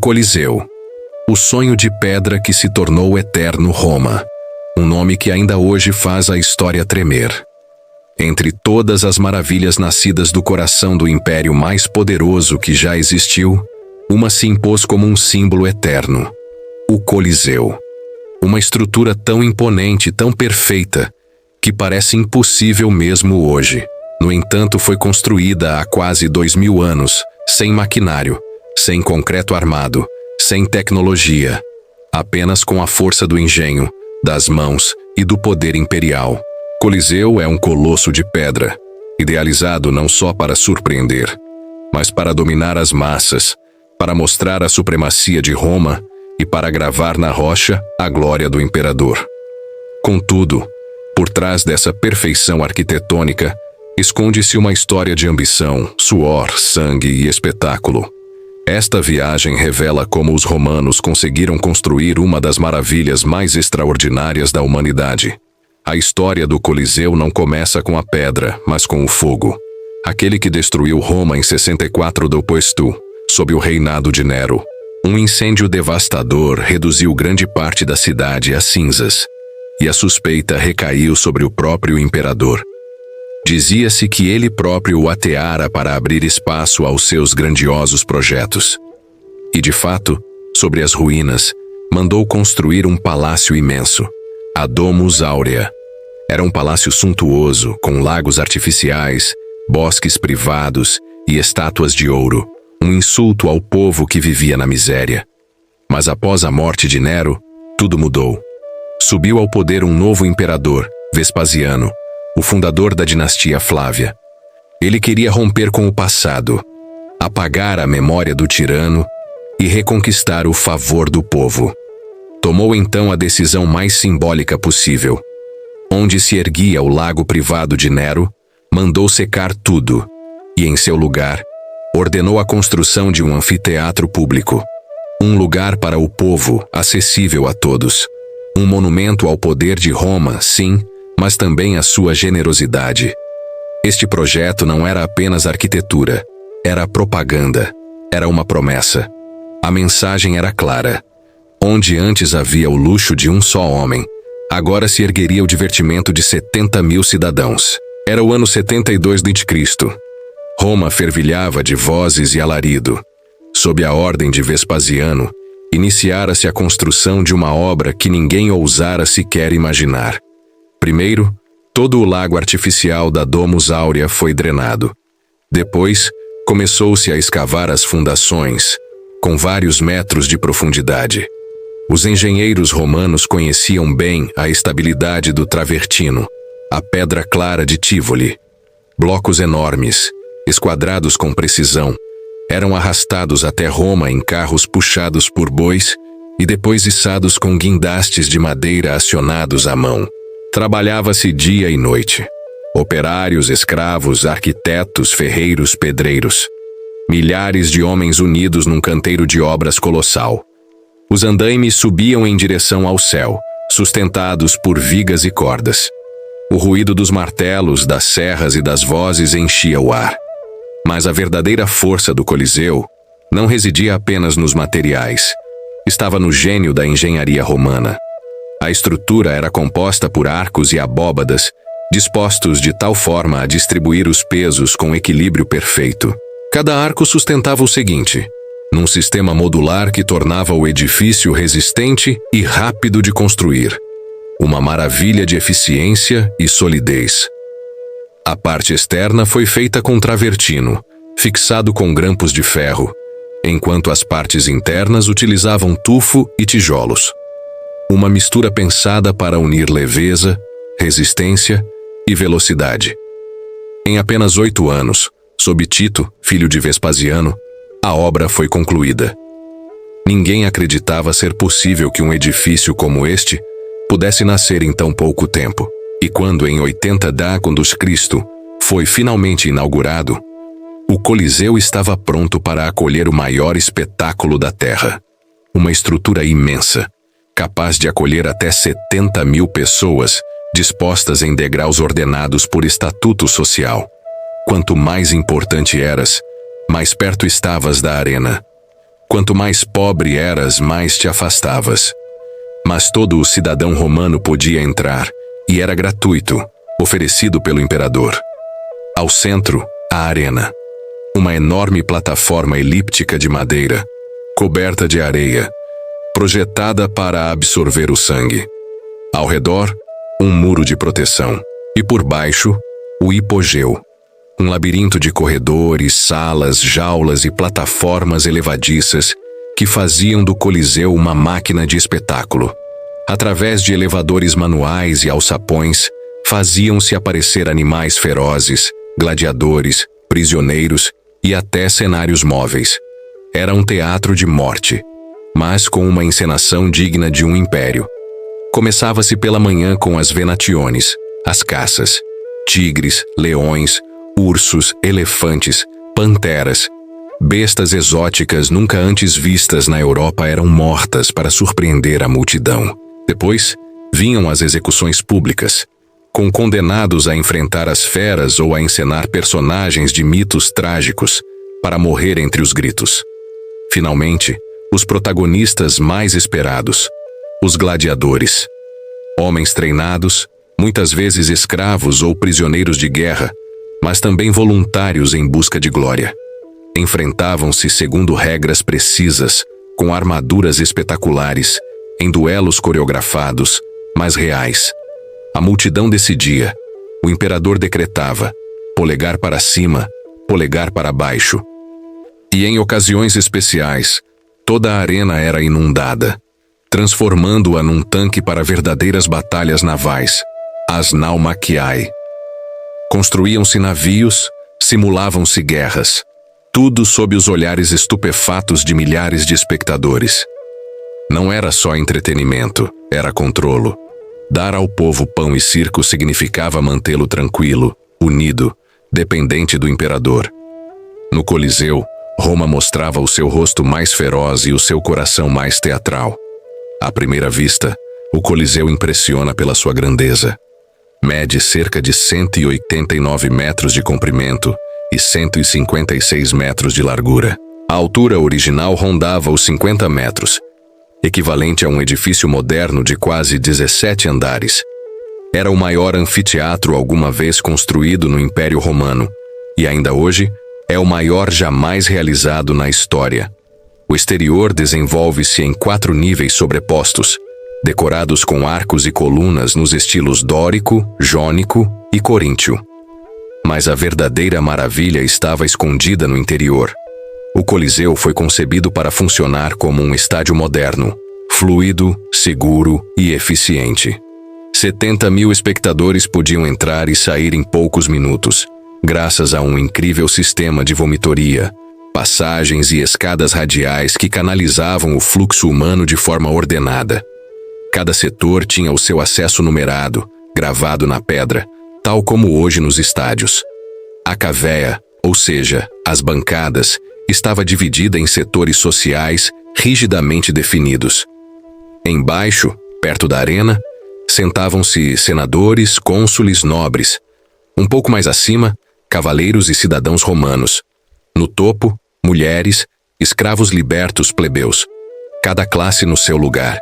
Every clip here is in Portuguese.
Coliseu. O sonho de pedra que se tornou eterno Roma. Um nome que ainda hoje faz a história tremer. Entre todas as maravilhas nascidas do coração do império mais poderoso que já existiu, uma se impôs como um símbolo eterno: o Coliseu. Uma estrutura tão imponente, tão perfeita, que parece impossível mesmo hoje. No entanto, foi construída há quase 2000 anos, sem maquinário, sem concreto armado, sem tecnologia, apenas com a força do engenho, das mãos e do poder imperial. Coliseu é um colosso de pedra, idealizado não só para surpreender, mas para dominar as massas, para mostrar a supremacia de Roma e para gravar na rocha a glória do imperador. Contudo, por trás dessa perfeição arquitetônica, esconde-se uma história de ambição, suor, sangue e espetáculo. Esta viagem revela como os romanos conseguiram construir uma das maravilhas mais extraordinárias da humanidade. A história do Coliseu não começa com a pedra, mas com o fogo. Aquele que destruiu Roma em 64 d.C., sob o reinado de Nero. Um incêndio devastador reduziu grande parte da cidade a cinzas, e a suspeita recaiu sobre o próprio imperador. Dizia-se que ele próprio o ateara para abrir espaço aos seus grandiosos projetos. E de fato, sobre as ruínas, mandou construir um palácio imenso, a Domus Aurea. Era um palácio suntuoso, com lagos artificiais, bosques privados e estátuas de ouro, um insulto ao povo que vivia na miséria. Mas após a morte de Nero, tudo mudou. Subiu ao poder um novo imperador, Vespasiano, o fundador da dinastia Flávia. Ele queria romper com o passado, apagar a memória do tirano e reconquistar o favor do povo. Tomou então a decisão mais simbólica possível. Onde se erguia o lago privado de Nero, mandou secar tudo e, em seu lugar, ordenou a construção de um anfiteatro público. Um lugar para o povo, acessível a todos. Um monumento ao poder de Roma, sim, mas também à sua generosidade. Este projeto não era apenas arquitetura, era propaganda, era uma promessa. A mensagem era clara. Onde antes havia o luxo de um só homem, agora se ergueria o divertimento de 70.000 cidadãos. Era o ano 72 d.C. Roma fervilhava de vozes e alarido. Sob a ordem de Vespasiano, iniciara-se a construção de uma obra que ninguém ousara sequer imaginar. Primeiro, todo o lago artificial da Domus Aurea foi drenado. Depois, começou-se a escavar as fundações, com vários metros de profundidade. Os engenheiros romanos conheciam bem a estabilidade do travertino, a pedra clara de Tivoli. Blocos enormes, esquadrados com precisão, eram arrastados até Roma em carros puxados por bois e depois içados com guindastes de madeira acionados à mão. Trabalhava-se dia e noite. Operários, escravos, arquitetos, ferreiros, pedreiros. Milhares de homens unidos num canteiro de obras colossal. Os andaimes subiam em direção ao céu, sustentados por vigas e cordas. O ruído dos martelos, das serras e das vozes enchia o ar. Mas a verdadeira força do Coliseu não residia apenas nos materiais. Estava no gênio da engenharia romana. A estrutura era composta por arcos e abóbadas, dispostos de tal forma a distribuir os pesos com equilíbrio perfeito. Cada arco sustentava o seguinte: num sistema modular que tornava o edifício resistente e rápido de construir. Uma maravilha de eficiência e solidez. A parte externa foi feita com travertino, fixado com grampos de ferro, enquanto as partes internas utilizavam tufo e tijolos. Uma mistura pensada para unir leveza, resistência e velocidade. Em apenas 8 anos, sob Tito, filho de Vespasiano, a obra foi concluída. Ninguém acreditava ser possível que um edifício como este pudesse nascer em tão pouco tempo. E quando em 80 d.C. foi finalmente inaugurado, o Coliseu estava pronto para acolher o maior espetáculo da Terra. Uma estrutura imensa, capaz de acolher até 70.000 pessoas, dispostas em degraus ordenados por estatuto social. Quanto mais importante eras, mais perto estavas da arena. Quanto mais pobre eras, mais te afastavas. Mas todo o cidadão romano podia entrar, e era gratuito, oferecido pelo imperador. Ao centro, a arena. Uma enorme plataforma elíptica de madeira, coberta de areia, projetada para absorver o sangue. Ao redor, um muro de proteção. E por baixo, o hipogeu. Um labirinto de corredores, salas, jaulas e plataformas elevadiças que faziam do Coliseu uma máquina de espetáculo. Através de elevadores manuais e alçapões, faziam-se aparecer animais ferozes, gladiadores, prisioneiros e até cenários móveis. Era um teatro de morte, mas com uma encenação digna de um império. Começava-se pela manhã com as venationes, as caças. Tigres, leões, ursos, elefantes, panteras. Bestas exóticas nunca antes vistas na Europa eram mortas para surpreender a multidão. Depois, vinham as execuções públicas, com condenados a enfrentar as feras ou a encenar personagens de mitos trágicos para morrer entre os gritos. Finalmente, os protagonistas mais esperados, os gladiadores. Homens treinados, muitas vezes escravos ou prisioneiros de guerra, mas também voluntários em busca de glória. Enfrentavam-se segundo regras precisas, com armaduras espetaculares, em duelos coreografados, mas reais. A multidão decidia. O imperador decretava: polegar para cima, polegar para baixo. E em ocasiões especiais, toda a arena era inundada, transformando-a num tanque para verdadeiras batalhas navais, as naumaquiae. Construíam-se navios, simulavam-se guerras, tudo sob os olhares estupefatos de milhares de espectadores. Não era só entretenimento, era controlo. Dar ao povo pão e circo significava mantê-lo tranquilo, unido, dependente do imperador. No Coliseu, Roma mostrava o seu rosto mais feroz e o seu coração mais teatral. À primeira vista, o Coliseu impressiona pela sua grandeza. Mede cerca de 189 metros de comprimento e 156 metros de largura. A altura original rondava os 50 metros, equivalente a um edifício moderno de quase 17 andares. Era o maior anfiteatro alguma vez construído no Império Romano, e ainda hoje é o maior jamais realizado na história. O exterior desenvolve-se em 4 níveis sobrepostos, decorados com arcos e colunas nos estilos dórico, jônico e coríntio. Mas a verdadeira maravilha estava escondida no interior. O Coliseu foi concebido para funcionar como um estádio moderno, fluido, seguro e eficiente. 70 mil espectadores podiam entrar e sair em poucos minutos, graças a um incrível sistema de vomitoria, passagens e escadas radiais que canalizavam o fluxo humano de forma ordenada. Cada setor tinha o seu acesso numerado, gravado na pedra, tal como hoje nos estádios. A cavéa, ou seja, as bancadas, estava dividida em setores sociais rigidamente definidos. Embaixo, perto da arena, sentavam-se senadores, cônsules, nobres. Um pouco mais acima, cavaleiros e cidadãos romanos. No topo, mulheres, escravos libertos plebeus. Cada classe no seu lugar.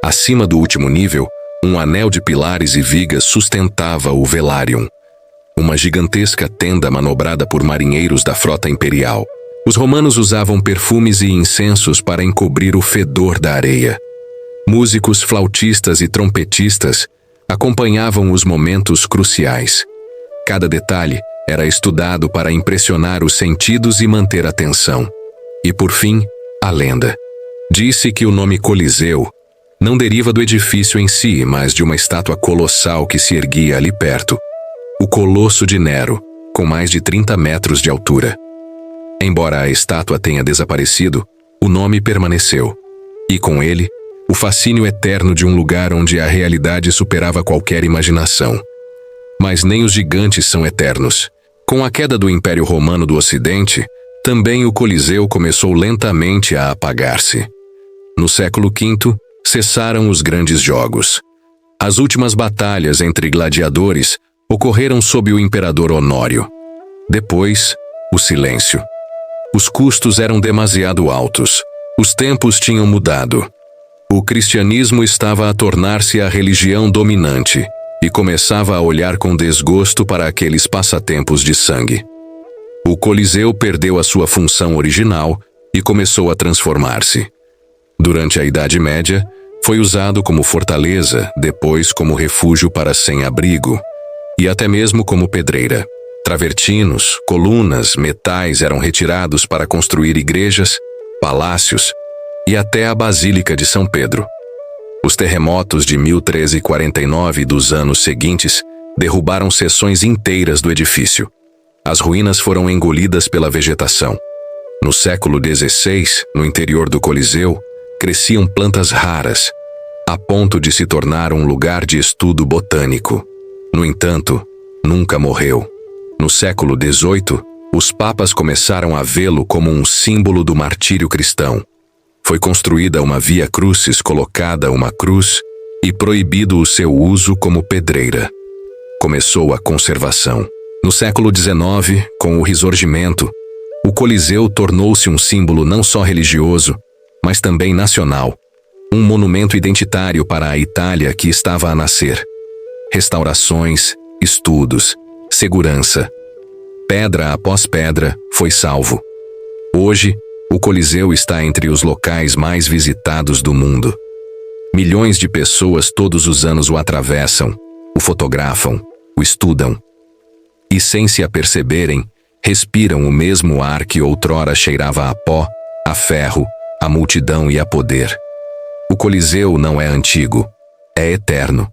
Acima do último nível, um anel de pilares e vigas sustentava o velarium, uma gigantesca tenda manobrada por marinheiros da frota imperial. Os romanos usavam perfumes e incensos para encobrir o fedor da areia. Músicos, flautistas e trompetistas acompanhavam os momentos cruciais. Cada detalhe era estudado para impressionar os sentidos e manter a atenção. E por fim, a lenda. Disse que o nome Coliseu não deriva do edifício em si, mas de uma estátua colossal que se erguia ali perto. O Colosso de Nero, com mais de 30 metros de altura. Embora a estátua tenha desaparecido, o nome permaneceu. E com ele, o fascínio eterno de um lugar onde a realidade superava qualquer imaginação. Mas nem os gigantes são eternos. Com a queda do Império Romano do Ocidente, também o Coliseu começou lentamente a apagar-se. No século V, cessaram os grandes jogos. As últimas batalhas entre gladiadores ocorreram sob o imperador Honório. Depois, o silêncio. Os custos eram demasiado altos, Os tempos tinham mudado. O cristianismo estava a tornar-se a religião dominante e começava a olhar com desgosto para aqueles passatempos de sangue. O Coliseu perdeu a sua função original e começou a transformar-se. Durante a Idade Média, foi usado como fortaleza, depois como refúgio para sem-abrigo e até mesmo como pedreira. Travertinos, colunas, metais eram retirados para construir igrejas, palácios e até a Basílica de São Pedro. Os terremotos de 1349 e dos anos seguintes derrubaram seções inteiras do edifício. As ruínas foram engolidas pela vegetação. No século XVI, no interior do Coliseu, cresciam plantas raras, a ponto de se tornar um lugar de estudo botânico. No entanto, nunca morreu. No século XVIII, os papas começaram a vê-lo como um símbolo do martírio cristão. Foi construída uma via crucis, colocada uma cruz e proibido o seu uso como pedreira. Começou a conservação. No século XIX, com o Risorgimento, o Coliseu tornou-se um símbolo não só religioso, mas também nacional, um monumento identitário para a Itália que estava a nascer. Restaurações, estudos, segurança. Pedra após pedra, foi salvo. Hoje, o Coliseu está entre os locais mais visitados do mundo. Milhões de pessoas todos os anos o atravessam, o fotografam, o estudam. E sem se aperceberem, respiram o mesmo ar que outrora cheirava a pó, a ferro, a multidão e a poder. O Coliseu não é antigo, é eterno.